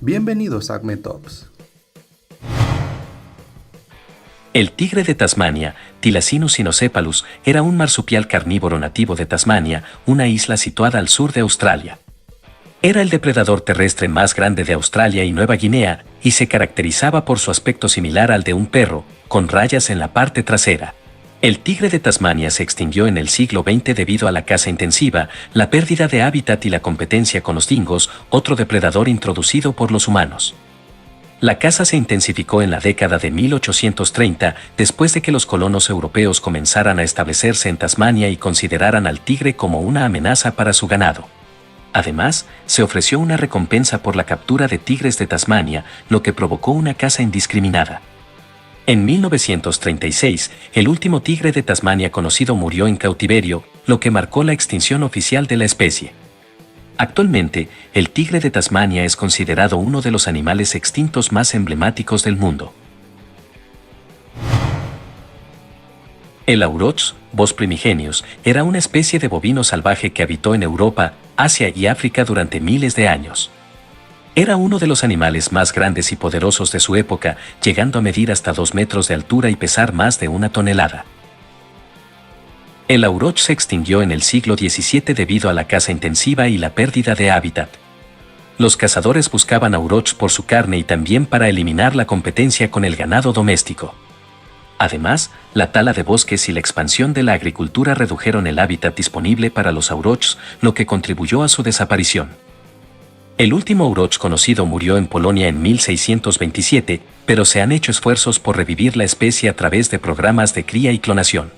Bienvenidos a AcmeTops. El tigre de Tasmania, Thylacinus cynocephalus, era un marsupial carnívoro nativo de Tasmania, una isla situada al sur de Australia. Era el depredador terrestre más grande de Australia y Nueva Guinea, y se caracterizaba por su aspecto similar al de un perro, con rayas en la parte trasera. El tigre de Tasmania se extinguió en el siglo XX debido a la caza intensiva, la pérdida de hábitat y la competencia con los dingos, otro depredador introducido por los humanos. La caza se intensificó en la década de 1830, después de que los colonos europeos comenzaran a establecerse en Tasmania y consideraran al tigre como una amenaza para su ganado. Además, se ofreció una recompensa por la captura de tigres de Tasmania, lo que provocó una caza indiscriminada. En 1936, el último tigre de Tasmania conocido murió en cautiverio, lo que marcó la extinción oficial de la especie. Actualmente, el tigre de Tasmania es considerado uno de los animales extintos más emblemáticos del mundo. El aurochs, Bos primigenius, era una especie de bovino salvaje que habitó en Europa, Asia y África durante miles de años. Era uno de los animales más grandes y poderosos de su época, llegando a medir hasta 2 metros de altura y pesar más de 1 tonelada. El auroch se extinguió en el siglo XVII debido a la caza intensiva y la pérdida de hábitat. Los cazadores buscaban aurochs por su carne y también para eliminar la competencia con el ganado doméstico. Además, la tala de bosques y la expansión de la agricultura redujeron el hábitat disponible para los aurochs, lo que contribuyó a su desaparición. El último auroch conocido murió en Polonia en 1627, pero se han hecho esfuerzos por revivir la especie a través de programas de cría y clonación.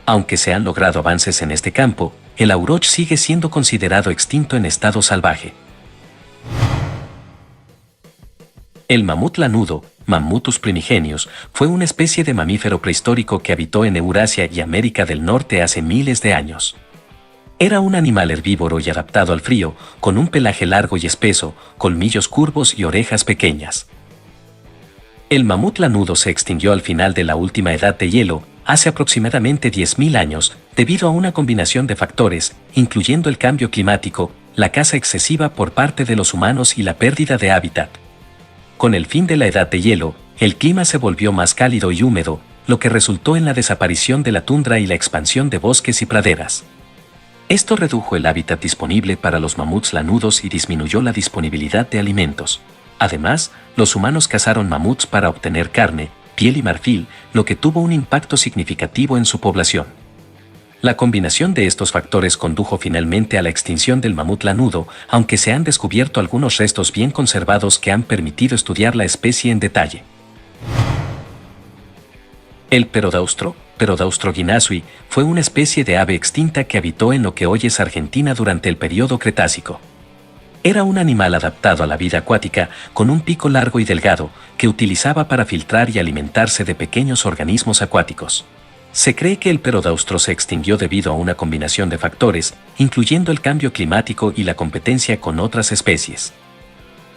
Aunque se han logrado avances en este campo, el auroch sigue siendo considerado extinto en estado salvaje. El mamut lanudo, Mammutus primigenius, fue una especie de mamífero prehistórico que habitó en Eurasia y América del Norte hace miles de años. Era un animal herbívoro y adaptado al frío, con un pelaje largo y espeso, colmillos curvos y orejas pequeñas. El mamut lanudo se extinguió al final de la última edad de hielo, hace aproximadamente 10.000 años, debido a una combinación de factores, incluyendo el cambio climático, la caza excesiva por parte de los humanos y la pérdida de hábitat. Con el fin de la edad de hielo, el clima se volvió más cálido y húmedo, lo que resultó en la desaparición de la tundra y la expansión de bosques y praderas. Esto redujo el hábitat disponible para los mamuts lanudos y disminuyó la disponibilidad de alimentos. Además, los humanos cazaron mamuts para obtener carne, piel y marfil, lo que tuvo un impacto significativo en su población. La combinación de estos factores condujo finalmente a la extinción del mamut lanudo, aunque se han descubierto algunos restos bien conservados que han permitido estudiar la especie en detalle. El perodaustro, Perodaustro guinasui, fue una especie de ave extinta que habitó en lo que hoy es Argentina durante el período Cretácico. Era un animal adaptado a la vida acuática, con un pico largo y delgado, que utilizaba para filtrar y alimentarse de pequeños organismos acuáticos. Se cree que el perodaustro se extinguió debido a una combinación de factores, incluyendo el cambio climático y la competencia con otras especies.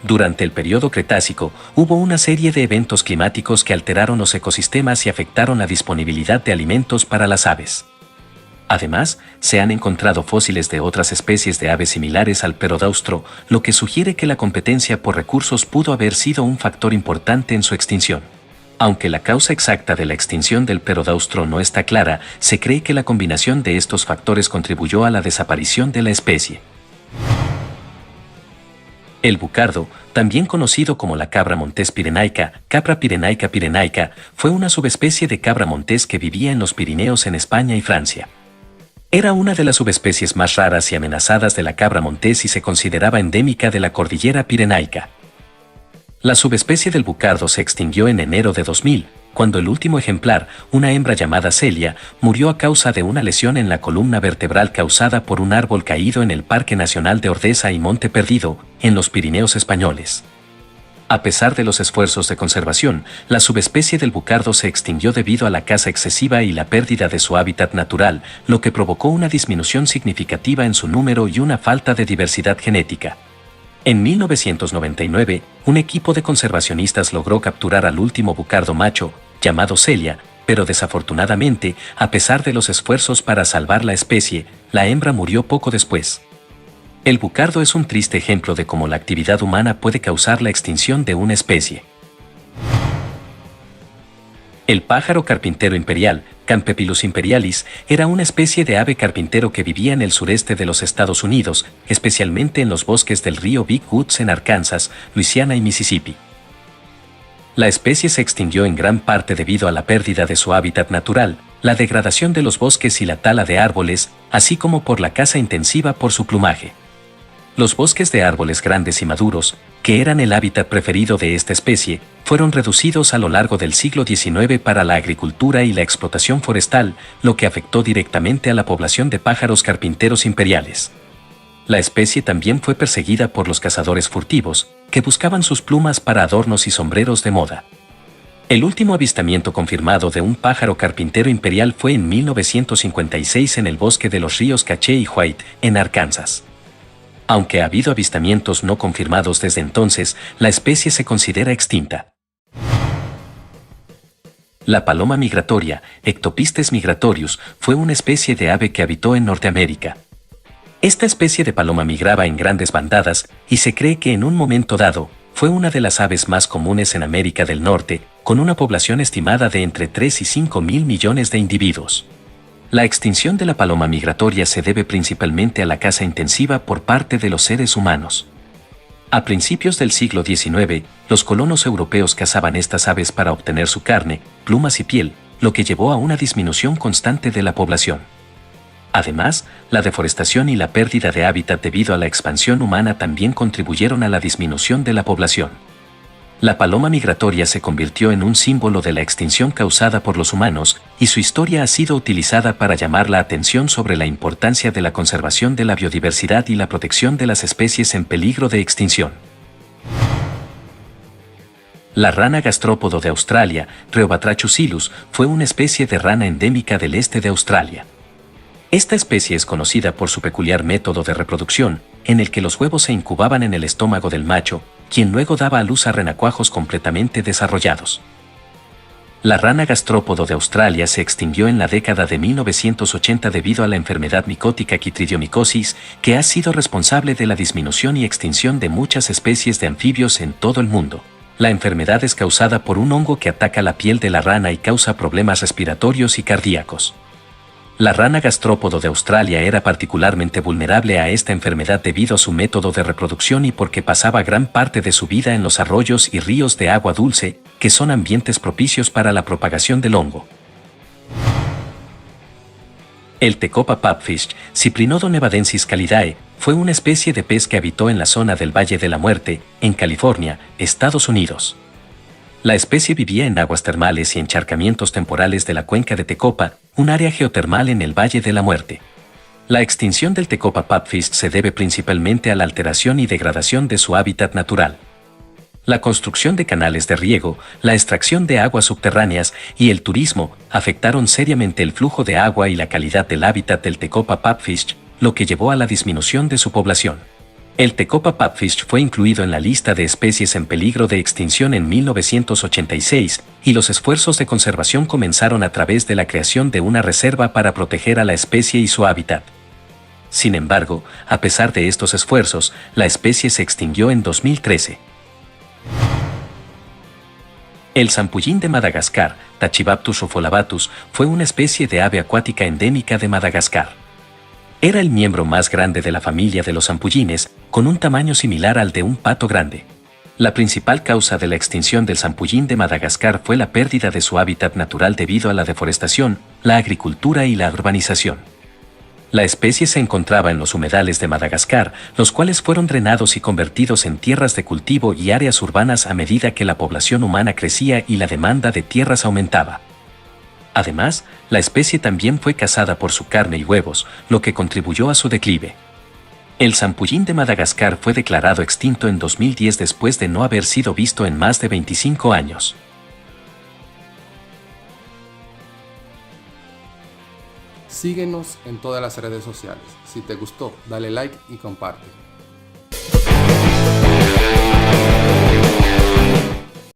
Durante el período Cretácico, hubo una serie de eventos climáticos que alteraron los ecosistemas y afectaron la disponibilidad de alimentos para las aves. Además, se han encontrado fósiles de otras especies de aves similares al perodaustro, lo que sugiere que la competencia por recursos pudo haber sido un factor importante en su extinción. Aunque la causa exacta de la extinción del perodaustro no está clara, se cree que la combinación de estos factores contribuyó a la desaparición de la especie. El bucardo, también conocido como la cabra montés pirenaica, Capra pirenaica pirenaica, fue una subespecie de cabra montés que vivía en los Pirineos en España y Francia. Era una de las subespecies más raras y amenazadas de la cabra montés y se consideraba endémica de la cordillera pirenaica. La subespecie del bucardo se extinguió en enero de 2000, cuando el último ejemplar, una hembra llamada Celia, murió a causa de una lesión en la columna vertebral causada por un árbol caído en el Parque Nacional de Ordesa y Monte Perdido, en los Pirineos españoles. A pesar de los esfuerzos de conservación, la subespecie del bucardo se extinguió debido a la caza excesiva y la pérdida de su hábitat natural, lo que provocó una disminución significativa en su número y una falta de diversidad genética. En 1999, un equipo de conservacionistas logró capturar al último bucardo macho, llamado Celia, pero desafortunadamente, a pesar de los esfuerzos para salvar la especie, la hembra murió poco después. El bucardo es un triste ejemplo de cómo la actividad humana puede causar la extinción de una especie. El pájaro carpintero imperial, Campepilus imperialis, era una especie de ave carpintero que vivía en el sureste de los Estados Unidos, especialmente en los bosques del río Big Woods en Arkansas, Luisiana y Mississippi. La especie se extinguió en gran parte debido a la pérdida de su hábitat natural, la degradación de los bosques y la tala de árboles, así como por la caza intensiva por su plumaje. Los bosques de árboles grandes y maduros, que eran el hábitat preferido de esta especie, fueron reducidos a lo largo del siglo XIX para la agricultura y la explotación forestal, lo que afectó directamente a la población de pájaros carpinteros imperiales. La especie también fue perseguida por los cazadores furtivos, que buscaban sus plumas para adornos y sombreros de moda. El último avistamiento confirmado de un pájaro carpintero imperial fue en 1956 en el bosque de los ríos Cache y White, en Arkansas. Aunque ha habido avistamientos no confirmados desde entonces, la especie se considera extinta. La paloma migratoria, Ectopistes migratorius, fue una especie de ave que habitó en Norteamérica. Esta especie de paloma migraba en grandes bandadas y se cree que en un momento dado, fue una de las aves más comunes en América del Norte, con una población estimada de entre 3 y 5 mil millones de individuos. La extinción de la paloma migratoria se debe principalmente a la caza intensiva por parte de los seres humanos. A principios del siglo XIX, los colonos europeos cazaban estas aves para obtener su carne, plumas y piel, lo que llevó a una disminución constante de la población. Además, la deforestación y la pérdida de hábitat debido a la expansión humana también contribuyeron a la disminución de la población. La paloma migratoria se convirtió en un símbolo de la extinción causada por los humanos, y su historia ha sido utilizada para llamar la atención sobre la importancia de la conservación de la biodiversidad y la protección de las especies en peligro de extinción. La rana gastrópodo de Australia, Rheobatrachus fue una especie de rana endémica del este de Australia. Esta especie es conocida por su peculiar método de reproducción, en el que los huevos se incubaban en el estómago del macho, quien luego daba a luz a renacuajos completamente desarrollados. La rana gastrópodo de Australia se extinguió en la década de 1980 debido a la enfermedad micótica quitridiomicosis, que ha sido responsable de la disminución y extinción de muchas especies de anfibios en todo el mundo. La enfermedad es causada por un hongo que ataca la piel de la rana y causa problemas respiratorios y cardíacos. La rana gastrópodo de Australia era particularmente vulnerable a esta enfermedad debido a su método de reproducción y porque pasaba gran parte de su vida en los arroyos y ríos de agua dulce, que son ambientes propicios para la propagación del hongo. El Tecopa pupfish, Cyprinodo nevadensis calidae, fue una especie de pez que habitó en la zona del Valle de la Muerte, en California, Estados Unidos. La especie vivía en aguas termales y encharcamientos temporales de la cuenca de Tecopa, un área geotermal en el Valle de la Muerte. La extinción del Tecopa pupfish se debe principalmente a la alteración y degradación de su hábitat natural. La construcción de canales de riego, la extracción de aguas subterráneas y el turismo afectaron seriamente el flujo de agua y la calidad del hábitat del Tecopa pupfish, lo que llevó a la disminución de su población. El Tecopa pupfish fue incluido en la lista de especies en peligro de extinción en 1986, y los esfuerzos de conservación comenzaron a través de la creación de una reserva para proteger a la especie y su hábitat. Sin embargo, a pesar de estos esfuerzos, la especie se extinguió en 2013. El zampullín de Madagascar, Tachibaptus rufolabatus, fue una especie de ave acuática endémica de Madagascar. Era el miembro más grande de la familia de los zampullines, con un tamaño similar al de un pato grande. La principal causa de la extinción del zampullín de Madagascar fue la pérdida de su hábitat natural debido a la deforestación, la agricultura y la urbanización. La especie se encontraba en los humedales de Madagascar, los cuales fueron drenados y convertidos en tierras de cultivo y áreas urbanas a medida que la población humana crecía y la demanda de tierras aumentaba. Además, la especie también fue cazada por su carne y huevos, lo que contribuyó a su declive. El zampullín de Madagascar fue declarado extinto en 2010 después de no haber sido visto en más de 25 años. Síguenos en todas las redes sociales. Si te gustó, dale like y comparte.